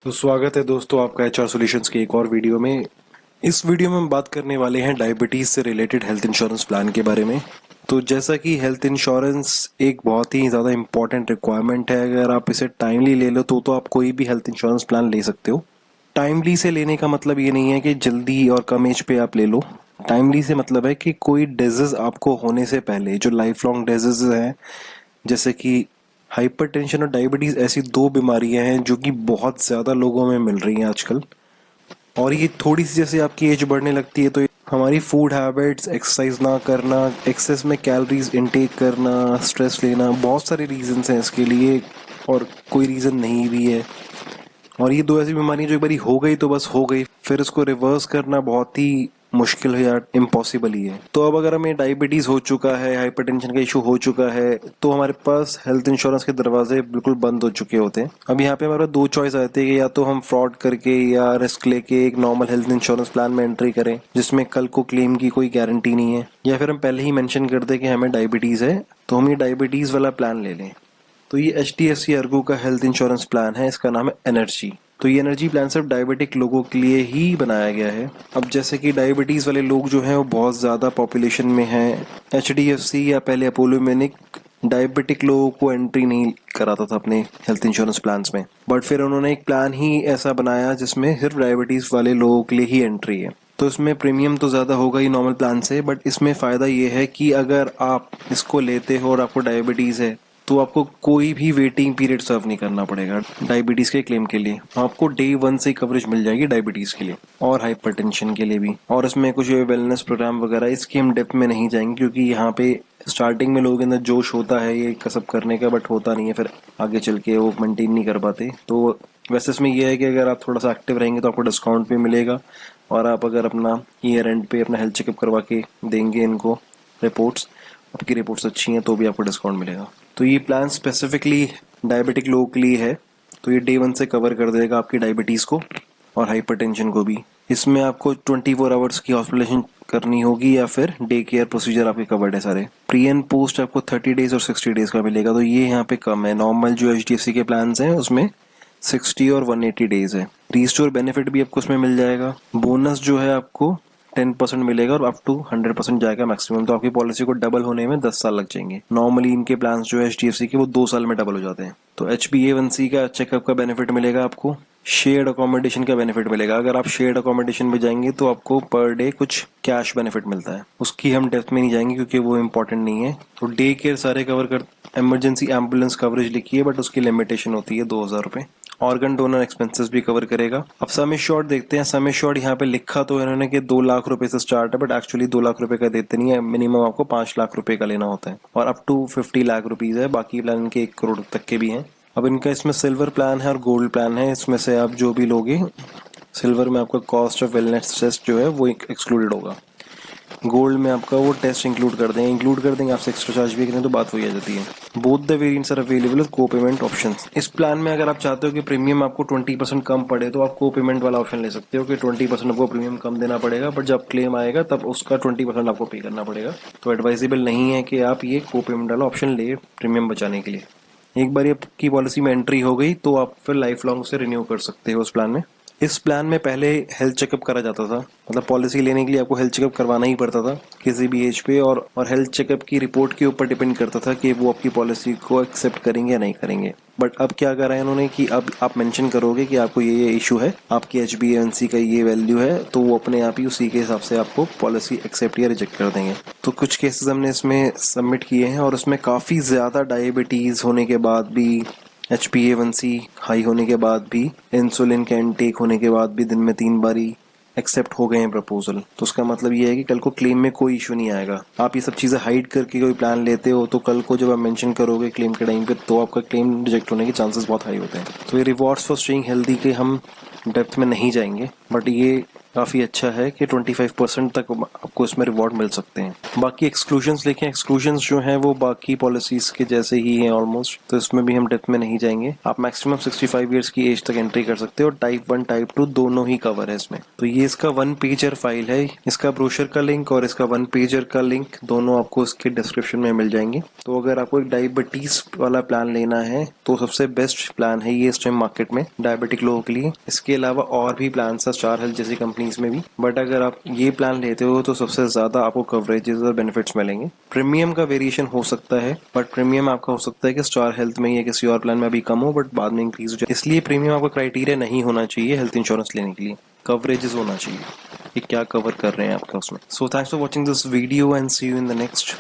तो स्वागत है दोस्तों आपका एचआर सॉल्यूशंस के एक और वीडियो में। इस वीडियो में हम बात करने वाले हैं डायबिटीज़ से रिलेटेड हेल्थ इंश्योरेंस प्लान के बारे में। तो जैसा कि हेल्थ इंश्योरेंस एक बहुत ही ज़्यादा इम्पॉर्टेंट रिक्वायरमेंट है, अगर आप इसे टाइमली ले लो तो आप कोई भी हेल्थ इंश्योरेंस प्लान ले सकते हो। टाइमली से लेने का मतलब ये नहीं है कि जल्दी और कम एज पे आप ले लो। टाइमली से मतलब है कि कोई डिजीज़ आपको होने से पहले, जो लाइफ लॉन्ग डिजीज़ हैं जैसे कि हाइपरटेंशन और डायबिटीज़, ऐसी दो बीमारियां हैं जो कि बहुत ज़्यादा लोगों में मिल रही हैं आजकल। और ये थोड़ी सी जैसे आपकी एज बढ़ने लगती है तो हमारी फूड हैबिट्स, एक्सरसाइज ना करना, एक्सेस में कैलोरीज इनटेक करना, स्ट्रेस लेना, बहुत सारे रीजंस हैं इसके लिए और कोई रीज़न नहीं भी है। और ये दो ऐसी बीमारियां जो एक बारी हो गई तो बस हो गई, फिर इसको रिवर्स करना बहुत ही मुश्किल है या इम्पॉसिबल ही है। तो अब अगर हमें डायबिटीज हो चुका है, हाइपरटेंशन का इशू हो चुका है, तो हमारे पास हेल्थ इंश्योरेंस के दरवाजे बिल्कुल बंद हो चुके होते हैं। अब यहाँ पे हमारे पास दो चॉइस आती है कि या तो हम फ्रॉड करके या रिस्क लेके एक नॉर्मल हेल्थ इंश्योरेंस प्लान में एंट्री करें जिसमें कल को क्लेम की कोई गारंटी नहीं है, या फिर हम पहले ही मेंशन कर दें कि हमें डायबिटीज है तो हम ये डायबिटीज वाला प्लान ले लें। तो ये H D F C Ergo का हेल्थ इंश्योरेंस प्लान है, इसका नाम है एनर्जी। तो ये एनर्जी प्लान सिर्फ डायबिटिक लोगों के लिए ही बनाया गया है। अब जैसे कि डायबिटीज़ वाले लोग जो हैं वो बहुत ज़्यादा पॉपुलेशन में हैं, एच डी एफ सी या पहले अपोलो मैनिक डायबिटिक लोगों को एंट्री नहीं कराता था अपने हेल्थ इंश्योरेंस प्लान्स में, बट फिर उन्होंने एक प्लान ही ऐसा बनाया जिसमें सिर्फ डायबिटीज़ वाले लोगों के लिए ही एंट्री है। तो इसमें प्रीमियम तो ज़्यादा होगा ही नॉर्मल प्लान से, बट इसमें फ़ायदा ये है कि अगर आप इसको लेते हो और आपको डायबिटीज़ है तो आपको कोई भी वेटिंग पीरियड सर्व नहीं करना पड़ेगा डायबिटीज़ के क्लेम के लिए। आपको डे वन से ही कवरेज मिल जाएगी डायबिटीज़ के लिए और हाइपरटेंशन के लिए भी। और इसमें कुछ वेलनेस प्रोग्राम वगैरह, इसकी हम डेप्थ में नहीं जाएंगे क्योंकि यहाँ पे स्टार्टिंग में लोगों के अंदर जोश होता है ये सब करने का, बट होता नहीं है, फिर आगे चल के वो मेंटेन नहीं कर पाते। तो वैसे इसमें यह है कि अगर आप थोड़ा सा एक्टिव रहेंगे तो आपको डिस्काउंट भी मिलेगा, और आप अगर अपना ईयर एंड पे अपना हेल्थ चेकअप करवा के देंगे इनको रिपोर्ट्स, आपकी रिपोर्ट्स अच्छी हैं तो भी आपको डिस्काउंट मिलेगा। तो ये प्लान स्पेसिफिकली डायबिटिक लोगों के लिए है। तो ये डे वन से कवर कर देगा आपकी डायबिटीज़ को और हाइपरटेंशन को भी। इसमें आपको 24 आवर्स की हॉस्पिटलाइजेशन करनी होगी या फिर डे केयर प्रोसीजर आपके कवर्ड है सारे। प्री एंड पोस्ट आपको 30 डेज और 60 डेज का मिलेगा, तो ये यहाँ पे कम है। नॉर्मल जो एच डी एफ सी के प्लान हैं उसमें 60 और 180 डेज है। रीस्टोर बेनिफिट भी आपको उसमें मिल जाएगा। बोनस जो है आपको 10% मिलेगा और अप टू 100% जाएगा मैक्सिमम। तो आपकी पॉलिसी को डबल होने में 10 साल लग जाएंगे। नॉर्मली इनके प्लान जो है एच डी एफ सी के वो 2 साल में डबल हो जाते हैं। तो एच बी ए वन सी का चेकअप का बेनिफिट मिलेगा आपको। शेयर्ड अकोमोडेशन का बेनिफिट मिलेगा। अगर आप शेयर्ड अकोमोडेशन में जाएंगे तो आपको पर डे कुछ कैश बेनिफिट मिलता है, उसकी हम डेप्थ में नहीं जाएंगे क्योंकि वो इंपॉर्टेंट नहीं है। तो डे केयर सारे कवर कर, इमरजेंसी एम्बुलेंस कवरेज लिखी है बट उसकी लिमिटेशन होती है 2000 रुपये। ऑर्गन डोनर एक्सपेंसेस भी कवर करेगा। अब सम एश्योर्ड देखते हैं। सम एश्योर्ड यहाँ पे लिखा तो इन्होंने कि 2 लाख रुपए से स्टार्ट है, बट एक्चुअली 2 लाख रुपए का देते नहीं है। मिनिमम आपको 5 लाख रुपए का लेना होता है और अप टू 50 लाख रुपीज है। बाकी प्लान इनके 1 करोड़ तक के भी हैं। अब इनका इसमें सिल्वर प्लान है और गोल्ड प्लान है। इसमें से आप जो भी लोगे, सिल्वर में आपका कॉस्ट ऑफ वेलनेस टेस्ट जो है वो एक्सक्लूडेड होगा। गोल्ड में आपका वो टेस्ट इंक्लूड कर देंगे आपसे एक्स्ट्रा चार्ज भी करें तो बात वही आ जाती है। Both the variants are available with co payment option. इस प्लान में अगर आप चाहते हो कि प्रीमियम आपको 20% कम पड़े तो आप को पेमेंट वाला ऑप्शन ले सकते हो कि 20% आपको प्रीमियम कम देना पड़ेगा, बट जब क्लेम आएगा तब उसका 20% आपको पे करना पड़ेगा। तो एडवाइजेबल नहीं है कि आप ये को पेमेंट वाला ऑप्शन ले प्रीमियम बचाने के लिए। एक बार आपकी पॉलिसी में एंट्री हो गई तो आप फिर लाइफ लॉन्ग से रिन्यू कर सकते हो उस प्लान में। इस प्लान में पहले हेल्थ चेकअप करा जाता था, मतलब पॉलिसी लेने के लिए आपको हेल्थ चेकअप करवाना ही पड़ता था किसी भी एज पे, और हेल्थ चेकअप की रिपोर्ट के ऊपर डिपेंड करता था कि वो आपकी पॉलिसी को एक्सेप्ट करेंगे या नहीं करेंगे। बट अब क्या करा है इन्होंने कि अब आप मेंशन करोगे कि आपको ये इशू है, आपकी एच बी एन सी का ये वैल्यू है, तो वो अपने आप ही उसी के हिसाब से आपको पॉलिसी एक्सेप्ट या रिजेक्ट कर देंगे। तो कुछ केसेस हमने इसमें सबमिट किए हैं और उसमें काफ़ी ज़्यादा डायबिटीज़ होने के बाद भी, H P A one C high होने के बाद भी, इंसुलिन का इनटेक होने के बाद भी दिन में 3 बारी एक्सेप्ट हो गए हैं प्रपोजल। तो उसका मतलब ये है कि कल को क्लेम में कोई इशू नहीं आएगा। आप ये सब चीज़ें हाइड करके कोई प्लान लेते हो तो कल को जब आप मेंशन करोगे क्लेम के टाइम पे तो आपका क्लेम रिजेक्ट होने के चांसेस बहुत हाई होते हैं। तो ये रिवॉर्ड्स फॉर स्टेइंग हेल्दी के हम डेप्थ में नहीं जाएंगे, बट ये काफ़ी अच्छा है कि 25% तक आपको इसमें रिवॉर्ड मिल सकते हैं। बाकी एक्सक्लूजन्स देखें, एक्सक्लूजन्स जो हैं वो बाकी पॉलिसीज़ के जैसे ही हैं ऑलमोस्ट, तो इसमें भी हम डेप्थ में नहीं जाएंगे। आप मैक्सिमम 65 ईयर्स की एज तक एंट्री कर सकते हो और टाइप 1 टाइप 2 दोनों ही कवर है इसमें। तो ये इसका 1 पेजर फाइल है। इसका ब्रोशर का लिंक और इसका 1 पेजर का लिंक दोनों आपको इसके डिस्क्रिप्शन में मिल जाएंगे। तो अगर आपको एक डायबिटीज वाला प्लान लेना है तो सबसे बेस्ट प्लान है ये इस टाइम मार्केट में डायबिटिक लोगों के लिए। इसके अलावा और भी प्लान है स्टार हेल्थ जैसी कंपनीज में भी, बट अगर आप ये प्लान लेते हो तो सबसे ज्यादा आपको कवरेजेस और बेनिफिट्स मिलेंगे। प्रीमियम का वेरिएशन हो सकता है, बट प्रीमियम आपका हो सकता है कि स्टार हेल्थ में या किसी और प्लान में अभी कम हो बट बाद में इंक्रीज हो जाए। इसलिए प्रीमियम आपका क्राइटेरिया नहीं होना चाहिए हेल्थ इंश्योरेंस लेने के लिए, कवरेजेस होना चाहिए कि क्या कवर कर रहे हैं आपका उसमें। So thanks for watching this video and see you in the next.